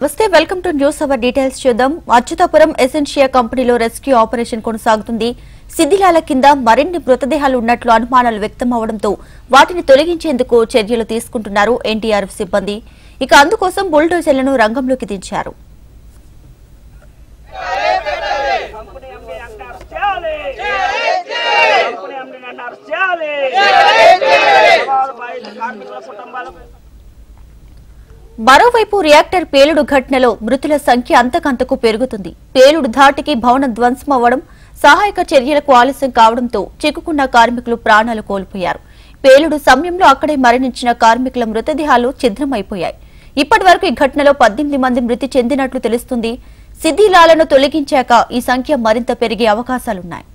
నమస్తే welcome to news hour details చూద్దాం. Achyutapuram Essentia కంపెనీలో రెస్క్యూ ఆపరేషన్ కొనసాగుతుంది. శిథిలాల కింద మరిన్ని మృతదేహాలు ఉన్నట్లు అనుమానాలు వ్యక్తం అవడంతో వాటిని తొలగించేందుకు చర్యలు తీసుకుంటున్నారు ఎన్డీఆర్ఎఫ్ సిబ్బంది. ఇక అందుకోసం బుల్డోజర్లను రంగంలోకి దించారు. మరోవైపు రియాక్టర్ పేలుడు ఘటనలో మృతుల సంఖ్య అంతకంతకు పెరుగుతుంది. పేలుడు ధాటికి భవనం ధ్వంసమవ్వడం, సహాయక చర్యలకు ఆలస్యం కావడంతో చిక్కుకున్న కార్మికులు ప్రాణాలు కోల్పోయారు. పేలుడు సమయంలో అక్కడే మరణించిన కార్మికుల మృతదేహాలు ఛిద్రమైపోయాయి. ఇప్పటి వరకు ఈ ఘటనలో 18 మంది మృతి చెందినట్లు తెలుస్తుంది. శిథిలాలను తొలగించాక ఈ సంఖ్య మరింత పెరిగే అవకాశాలున్నాయి.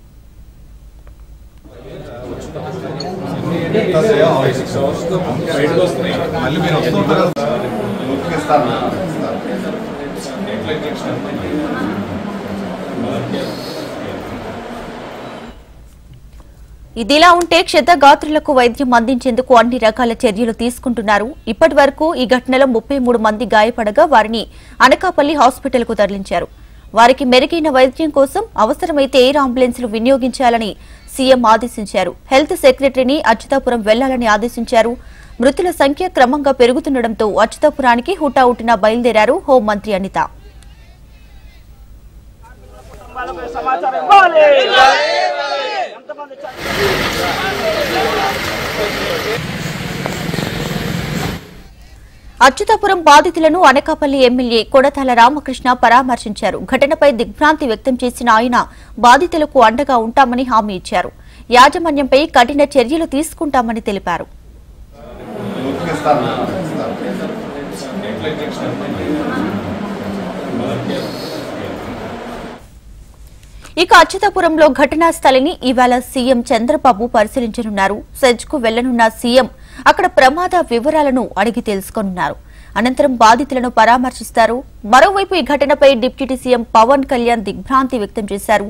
ఇదిలా ఉంటే క్షతగాత్రులకు వైద్యం అందించేందుకు అన్ని రకాల చర్యలు తీసుకుంటున్నారు. ఇప్పటి వరకు ఈ ఘటనలో 33 మంది గాయపడగా వారిని అనకాపల్లి హాస్పిటల్ కు తరలించారు. వారికి మెరుగైన వైద్యం కోసం అవసరమైతే ఎయిర్ అంబులెన్స్లు వినియోగించాలని సీఎం ఆదేశించారు. హెల్త్ సెక్రటరీని అచ్యుతాపురం వెళ్లాలని ఆదేశించారు. మృతుల సంఖ్య క్రమంగా పెరుగుతుండటంతో అచ్యుతాపురానికి హుటాహుటిన బయలుదేరారు హోంమంత్రి అనిత. అచ్యుతాపురం బాధితులను అనకాపల్లి ఎమ్మెల్యే కొడతాల రామకృష్ణ పరామర్శించారు. ఘటనపై దిగ్భ్రాంతి వ్యక్తం చేసిన ఆయన బాధితులకు అండగా ఉంటామని హామీ ఇచ్చారు. యాజమాన్యంపై కఠిన చర్యలు తీసుకుంటామని తెలిపారు. ఇక అచ్యుతాపురంలో ఘటనా స్థలిని ఇవాళ సీఎం చంద్రబాబు పరిశీలించనున్నారు. సెజ్కు వెళ్లనున్న సీఎం అక్కడ ప్రమాద వివరాలను అడిగి తెలుసుకోనున్నారు. అనంతరం బాధితులను పరామర్శిస్తారు. మరోవైపు ఈ ఘటనపై డిప్యూటీ సీఎం పవన్ కళ్యాణ్ దిగ్భ్రాంతి వ్యక్తం చేశారు.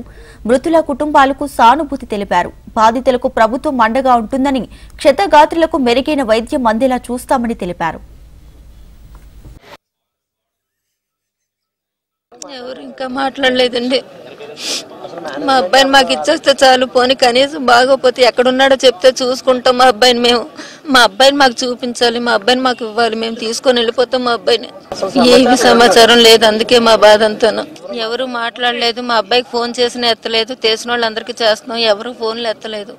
మృతుల కుటుంబాలకు సానుభూతి తెలిపారు. బాధితులకు ప్రభుత్వం అండగా ఉంటుందని, క్షతగాత్రులకు మెరుగైన వైద్యం అందేలా చూస్తామని తెలిపారు. ఎవరు ఇంకా మాట్లాడలేదండి. మా అబ్బాయిని మాకు ఇచ్చేస్తే చాలు, పోనీ కనీసం బాగోపోతే ఎక్కడున్నాడో చెప్తే చూసుకుంటాం. మా అబ్బాయిని మాకు చూపించాలి, మా అబ్బాయిని మాకు ఇవ్వాలి, మేము తీసుకొని వెళ్ళిపోతాం. మా అబ్బాయిని ఏమి సమాచారం లేదు, అందుకే మా బాధ అంతా. ఎవరు మాట్లాడలేదు. మా అబ్బాయికి ఫోన్ చేసినా ఎత్తలేదు. తెలిసిన వాళ్ళందరికీ చేస్తున్నాం, ఎవరు ఫోన్లు ఎత్తలేదు.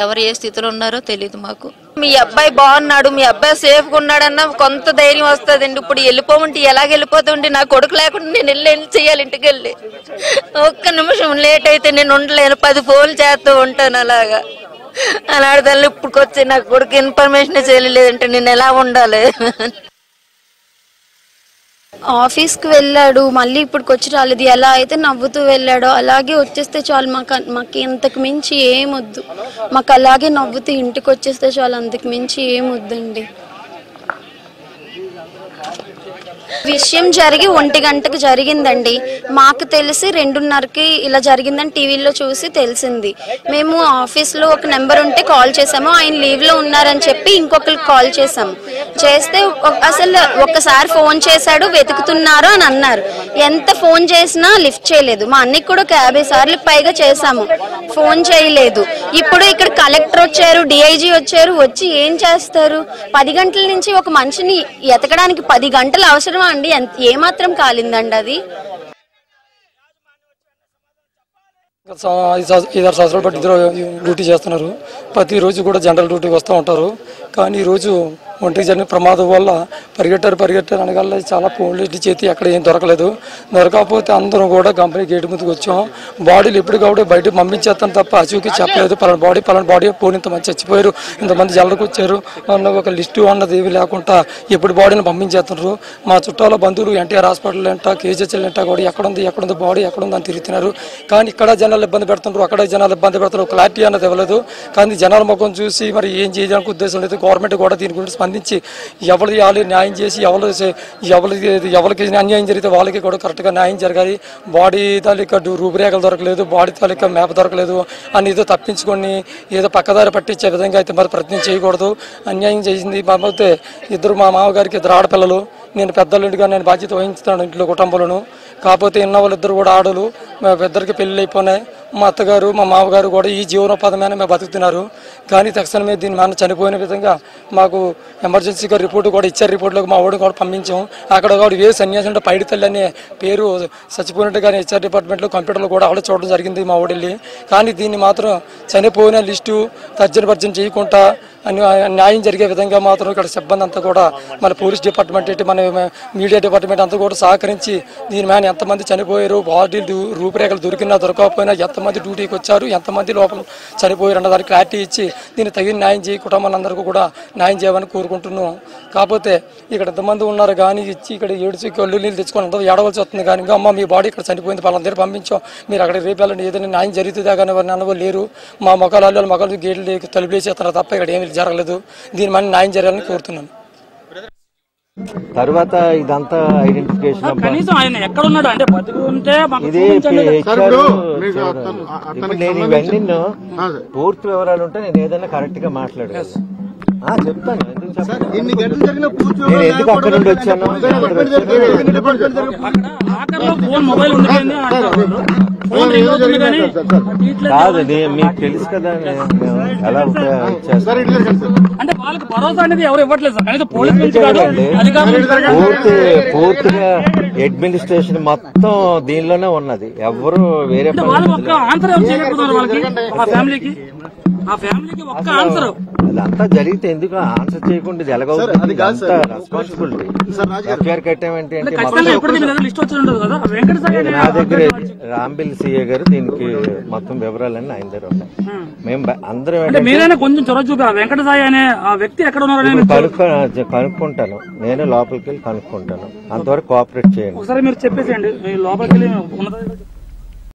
ఎవరు ఏ స్థితిలో ఉన్నారో తెలియదు మాకు. మీ అబ్బాయి బాగున్నాడు, మీ అబ్బాయి సేఫ్గా ఉన్నాడన్న కొంత ధైర్యం వస్తుందండి. ఇప్పుడు వెళ్ళిపోమంటే ఎలాగ వెళ్ళిపోతుంటే నా కొడుకు లేకుండా నేను ఏం చేయాలి? ఇంటికి వెళ్ళి ఒక్క నిమిషం లేట్ అయితే నేను ఉండలేను. 10 ఫోన్లు చేస్తూ ఉంటాను. అలాగా అలాడదాన్ని ఇప్పుడు వచ్చి నా కొడుకు ఇన్ఫర్మేషన్ చేయలేదంటే నేను ఎలా ఉండాలి? ఆఫీస్కి వెళ్ళాడు, మళ్ళీ ఇప్పటికి వచ్చి రాలేదు. ఎలా అయితే నవ్వుతూ వెళ్ళాడో అలాగే వచ్చేస్తే చాలు. మాకు ఇంతకు మించి ఏమొద్దు. మాకు అలాగే నవ్వుతూ ఇంటికి వచ్చేస్తే చాలు, అంతకు మించి ఏమొద్దండి. విషయం జరిగి 1 గంటకు జరిగిందండి. మాకు తెలిసి 2:30కి ఇలా జరిగిందని టీవీలో చూసి తెలిసింది. మేము ఆఫీస్లో ఒక నెంబర్ ఉంటే కాల్ చేసాము. ఆయన లీవ్లో ఉన్నారని చెప్పి ఇంకొకరికి కాల్ చేసాము. చేస్తే అసలు ఒక్కసారి ఫోన్ చేశాడు, వెతుకుతున్నారు అని అన్నారు. ఎంత ఫోన్ చేసినా లిఫ్ట్ చేయలేదు. మా అన్నకి కూడా 50 సార్లు పైగా చేశాము, ఫోన్ చేయలేదు. ఇప్పుడు ఇక్కడ కలెక్టర్ వచ్చారు, డిఐజీ వచ్చారు. వచ్చి ఏం చేస్తారు? 10 గంటల నుంచి ఒక మనిషిని ఎతకడానికి 10 గంటలు అవసరమా అండి? ఏమాత్రం కాలిందండి అది? 5-6 సంవత్సరాలు బట్టి ఇద్దరు డ్యూటీ చేస్తున్నారు. ప్రతిరోజు కూడా జనరల్ డ్యూటీకి వస్తూ ఉంటారు. కానీ ఈరోజు ఒంటికి జరిగిన ప్రమాదం వల్ల పరిగెట్టారు అనగల చాలా ఫోన్లు చేతి ఎక్కడ ఏం దొరకకపోతే అందరం కూడా కంపెనీ గేటు ముందుకు వచ్చాం. బాడీలు ఎప్పటికప్పుడు బయట పంపించేస్తాను తప్ప అచూకి చెప్పలేదు. పలానా బాడీ పోనీ ఇంతమంది చచ్చిపోయారు, ఇంతమంది జల్లరికి వచ్చారు అన్న ఒక లిస్టు అన్నది ఏమి లేకుండా ఎప్పుడు బాడీని పంపించేస్తున్నారు. మా చుట్టాల బంధువులు ఎన్టీఆర్ హాస్పిటల్ అంట, కేజీహెచ్ఎల్ అంట కూడా ఎక్కడుంది బాడీ ఎక్కడుంది అని తిరుగుతున్నారు. కానీ ఇక్కడ జనాలు ఇబ్బంది పెడుతున్నారు, అక్కడ జనాలు ఇబ్బంది పెడుతున్నారు. క్లారిటీ అన్నది ఇవ్వలేదు. కానీ జనాల ముఖం చూసి మరి ఏం చేయాలనే ఉద్దేశం లేదు. గవర్నమెంట్ కూడా దీని గురించి స్పందించి ఎవరికి న్యాయం చేసి ఎవరికి అన్యాయం జరిగితే వాళ్ళకి కూడా కరెక్ట్గా న్యాయం జరగాలి. బాడీ తాలూకా రూపురేఖలు దొరకలేదు, బాడీ తాలూకా మ్యాప్ దొరకలేదు అని ఏదో తప్పించుకొని ఏదో పక్కదారి పట్టించే విధంగా అయితే మరి ప్రయత్నం చేయకూడదు. అన్యాయం చేసింది మామైతే మా మామగారికి 2 ఆడపిల్లలు, నేను పెద్దలుగా నేను బాధ్యత వహించుతాను ఇంట్లో కుటుంబంలోను. కాకపోతే ఉన్న వాళ్ళిద్దరు కూడా ఆడలు, మా ఇద్దరికి పెళ్ళి అయిపోయినాయి. మా అత్తగారు మా మామగారు కూడా ఈ జీవనోపాధమైన మేము బతుకుతున్నారు. కానీ తక్షణమే దీని మన చనిపోయిన విధంగా మాకు ఎమర్జెన్సీగా రిపోర్టు కూడా ఇచ్చారు. రిపోర్టులకు మా ఊడిని కూడా పంపించాం. అక్కడ కూడా ఏ సన్యాసం పైడి తల్లి అనే పేరు చచ్చిపోయినట్టుగానే హెచ్ఆర్ డిపార్ట్మెంట్లో కంప్యూటర్లో కూడా ఆవిడ చూడడం జరిగింది మా ఊడిల్లి. కానీ దీన్ని మాత్రం చనిపోయిన లిస్టు తర్జన చేయకుండా న్యాయం జరిగే విధంగా మాత్రం ఇక్కడ సిబ్బంది అంతా కూడా మన పోలీస్ డిపార్ట్మెంట్ ఏంటి, మన మీడియా డిపార్ట్మెంట్ అంతా కూడా సహకరించి దీని మీద ఎంతమంది చనిపోయారు, బాడీలు రూపురేఖలు దొరికినా దొరకకపోయినా ఎంతమంది డ్యూటీకి వచ్చారు, ఎంతమంది లోపల చనిపోయారు అన్న దానికి క్లారిటీ ఇచ్చి దీన్ని తగిన న్యాయం చేయి కుటుంబాలందరికీ కూడా న్యాయం చేయమని కోరుకుంటున్నాం. కాకపోతే ఇక్కడ ఎంతమంది ఉన్నారు కానీ ఇచ్చి ఇక్కడ ఏడుచి కళ్ళు నీళ్ళు తెచ్చుకొని అంతా ఏడవలసి వస్తుంది. కానీ ఇంకా అమ్మ మీ బాడీ ఇక్కడ చనిపోయింది వాళ్ళందరూ పంపించాం, మీరు అక్కడ రేపు వెళ్ళండి, ఏదైనా న్యాయం జరుగుతుందా కానీ అన్నవాళ్ళు లేరు. మా మొక్కలు గేట్లు తలుపు వేసేస్తున్నారు తప్ప ఇక్కడ ఏమి జరగలేదు. దీని మన న్యాయం జరగాలని కోరుతున్నాను. తర్వాత ఇదంతా ఐడెంటిఫికేషన్ కనీసం ఆయన ఎక్కడ ఉన్నాడు అంటే బతుకుంటే ఇది ఇప్పుడు నేను ఇవన్నీ పూర్తి వివరాలు ఉంటే నేను ఏదైనా కరెక్ట్ గా మాట్లాడగలను. చెప్తాను, ఎందుకు చెప్పాను, నేను ఎందుకు అక్కడ నుండి వచ్చాను. కాదు మీకు తెలుసు కదా ఎలా అంటే వాళ్ళకి భరోసా అనేది ఎవరు ఇవ్వట్లేదు సార్. కనీసం పోలీస్ నుంచి కాదు పూర్తిగా అడ్మినిస్ట్రేషన్ మొత్తం దీనిలోనే ఉన్నది. ఎవరు వేరే వాళ్ళు ఒక్క ఆన్సర్ ఎవరు చేయకపోతున్నారు వాళ్ళకి, ఆ ఫ్యామిలీకి ఒక్క ఆన్సర్. అదంతా జరిగితే ఎందుకు ఆన్సర్ చేయకుండా ఇది ఎలాగవుతుంది? రెస్పాన్సిబిలిటీ. ఎఫ్ఐఆర్ కట్టామంటే నా దగ్గర రాంబిల్ సిఏ గారు దీనికి మొత్తం వివరాలన్నీ ఆయన దగ్గర ఉన్నాయి. మేము అందరం కొంచెం చొరవ చూపి వెంకట సాయి అనే ఆ వ్యక్తి ఎక్కడ ఉన్నారని కనుక్కుంటాను. నేను లోపలికి వెళ్ళి కనుక్కుంటాను. అంతవరకు కోఆపరేట్ చేయండి. ఒకసారి మీరు చెప్పేసేయండి లోపలికి వెళ్ళి ఉన్నది.